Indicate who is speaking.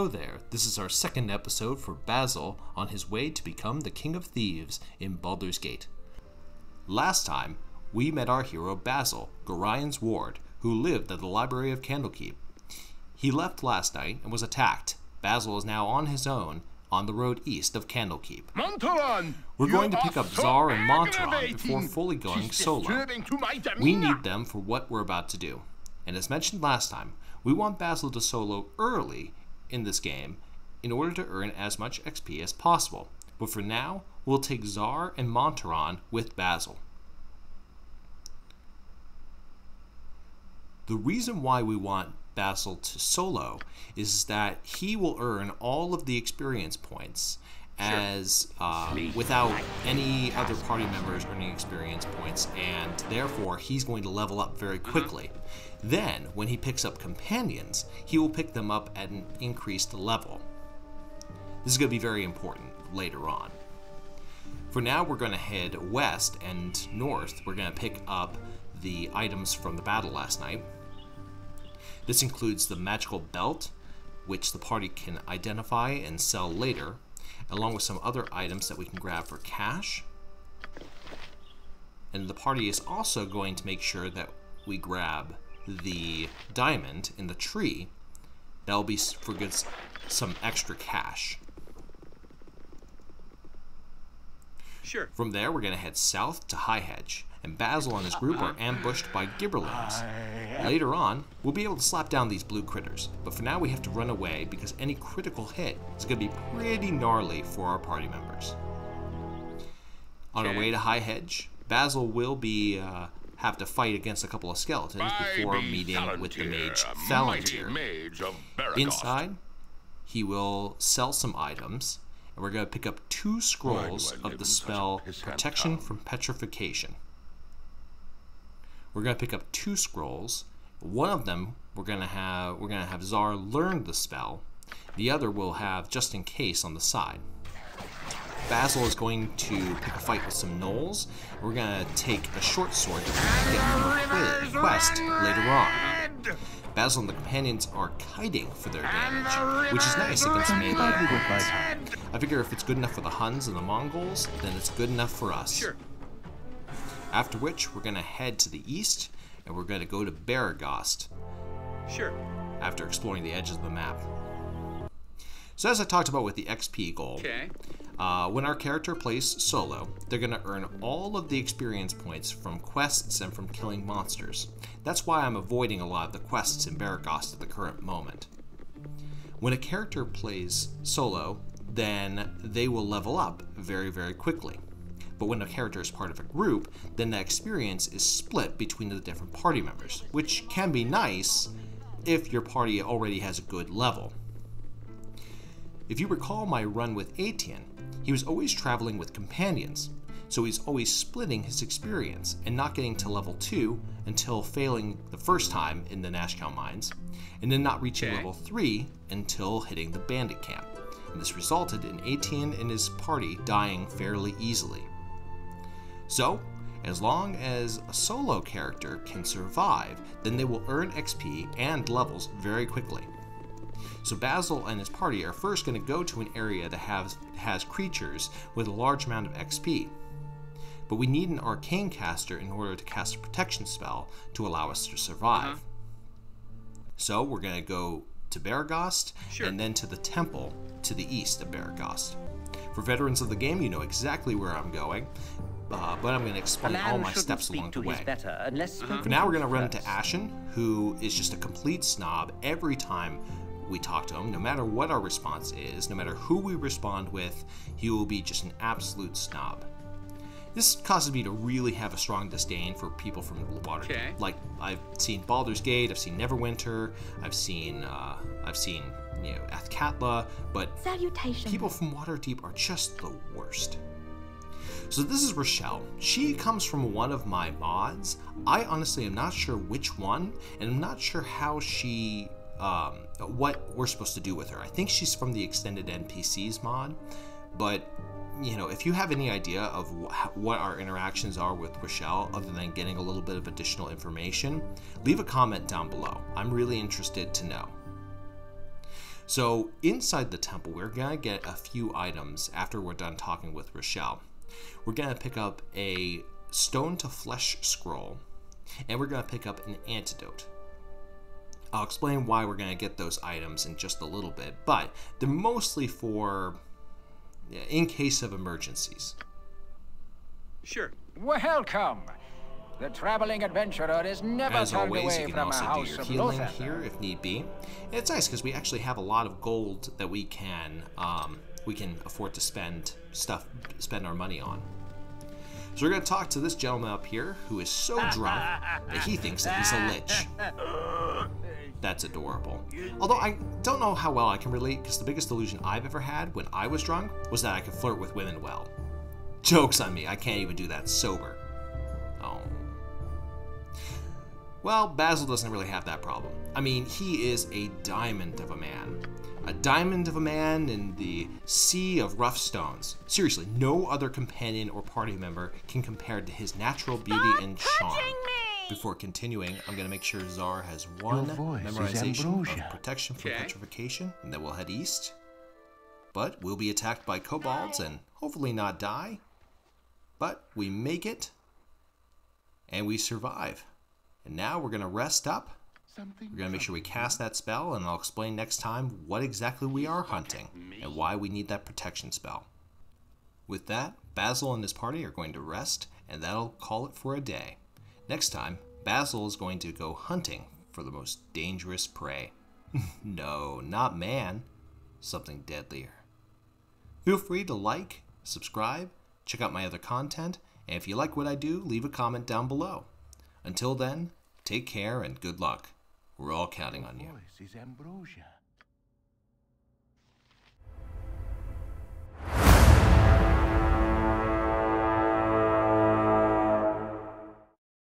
Speaker 1: Hello there, this is our second episode for Basil on his way to become the King of Thieves in Baldur's Gate. Last time, we met our hero Basil, Gorion's ward, who lived at the Library of Candlekeep. He left last night and was attacked. Basil is now on his own on the road east of Candlekeep. We're going to pick up Zar and Montaron before fully going solo. We need them for what we're about to do. And as mentioned last time, we want Basil to solo early in this game in order to earn as much XP as possible. But for now, we'll take Zar and Montaron with Basil. The reason why we want Basil to solo is that he will earn all of the experience points as without any other party members earning experience points, and therefore he's going to level up very quickly. Then, when he picks up companions, he will pick them up at an increased level. This is going to be very important later on. For now, we're going to head west and north. We're going to pick up the items from the battle last night. This includes the magical belt, which the party can identify and sell later, along with some other items that we can grab for cash. And the party is also going to make sure that we grab the diamond in the tree. That'll be for some extra cash.
Speaker 2: Sure.
Speaker 1: From there, we're going to head south to High Hedge, and Basil and his group are ambushed by gibberlings. Later on, we'll be able to slap down these blue critters, but for now we have to run away because any critical hit is going to be pretty gnarly for our party members. On our way to High Hedge, Basil will be have to fight against a couple of skeletons before meeting with the mage Palantir. Inside, he will sell some items, and we're going to pick up 2 scrolls of the spell Protection from Petrification. We're going to pick up 2 scrolls. One of them we're going to have Zar learn the spell. The other we'll have just in case on the side. Basil is going to pick a fight with some gnolls. We're going to take a short sword that we get from a quest later on. Basil and the companions are kiting for their damage, which is nice against melee opponents. I figure if it's good enough for the Huns and the Mongols, then it's good enough for us.
Speaker 2: Sure.
Speaker 1: After which, we're going to head to the east, and we're going to go to Beregost.
Speaker 2: Sure.
Speaker 1: After exploring the edges of the map. So as I talked about with the XP goal, when our character plays solo, they're going to earn all of the experience points from quests and from killing monsters. That's why I'm avoiding a lot of the quests in Beregost at the current moment. When a character plays solo, then they will level up very, very quickly. But when a character is part of a group, then that experience is split between the different party members, which can be nice if your party already has a good level. If you recall my run with Etienne, he was always traveling with companions, so he's always splitting his experience and not getting to level 2 until failing the first time in the Nashkel mines, and then not reaching level 3 until hitting the bandit camp. And this resulted in Etienne and his party dying fairly easily. So, as long as a solo character can survive, then they will earn XP and levels very quickly. So Basil and his party are first going to go to an area that has creatures with a large amount of XP. But we need an arcane caster in order to cast a protection spell to allow us to survive. So we're going to go to Beregost and then to the temple to the east of Beregost. For veterans of the game, you know exactly where I'm going. But I'm going to explain all my steps along the way. For now, we're going to run into Ashen, who is just a complete snob every time we talk to him. No matter what our response is, no matter who we respond with, he will be just an absolute snob. This causes me to really have a strong disdain for people from Waterdeep. Like, I've seen Baldur's Gate, I've seen Neverwinter, I've seen Athkatla, but people from Waterdeep are just the worst. So this is Rochelle. She comes from one of my mods. I honestly am not sure which one, and I'm not sure how she, what we're supposed to do with her. I think she's from the Extended NPCs mod, but, you know, if you have any idea of what our interactions are with Rochelle, other than getting a little bit of additional information, leave a comment down below. I'm really interested to know. So inside the temple, we're going to get a few items after we're done talking with Rochelle. We're going to pick up a stone to flesh scroll, and we're going to pick up an antidote. I'll explain why we're going to get those items in just a little bit, but they're mostly for in case of emergencies.
Speaker 2: Sure.
Speaker 3: Welcome. The traveling adventurer is never
Speaker 1: As
Speaker 3: turned
Speaker 1: always,
Speaker 3: away
Speaker 1: you can
Speaker 3: from a
Speaker 1: also do
Speaker 3: house
Speaker 1: your
Speaker 3: of
Speaker 1: healing
Speaker 3: Lothar.
Speaker 1: here if need be. And it's nice because we actually have a lot of gold that we can afford to spend our money on. So we're going to talk to this gentleman up here who is so drunk that he thinks that he's a lich. That's adorable. Although I don't know how well I can relate, because the biggest illusion I've ever had when I was drunk was that I could flirt with women well. Joke's on me, I can't even do that sober. Oh. Well, Basil doesn't really have that problem. I mean, he is a diamond of a man. A diamond of a man in the sea of rough stones. Seriously, no other companion or party member can compare to his natural beauty and charm. Before continuing, I'm going to make sure Zar has one memorization of protection from petrification, and then we'll head east. But we'll be attacked by kobolds and hopefully not die. But we make it, and we survive. And now we're going to rest up. We're going to make sure we cast that spell, and I'll explain next time what exactly we are hunting and why we need that protection spell. With that, Basil and his party are going to rest, and that'll call it for a day. Next time, Basil is going to go hunting for the most dangerous prey. No, not man. Something deadlier. Feel free to like, subscribe, check out my other content, and if you like what I do, leave a comment down below. Until then, take care and good luck. We're all counting on you.
Speaker 3: Voice is ambrosia.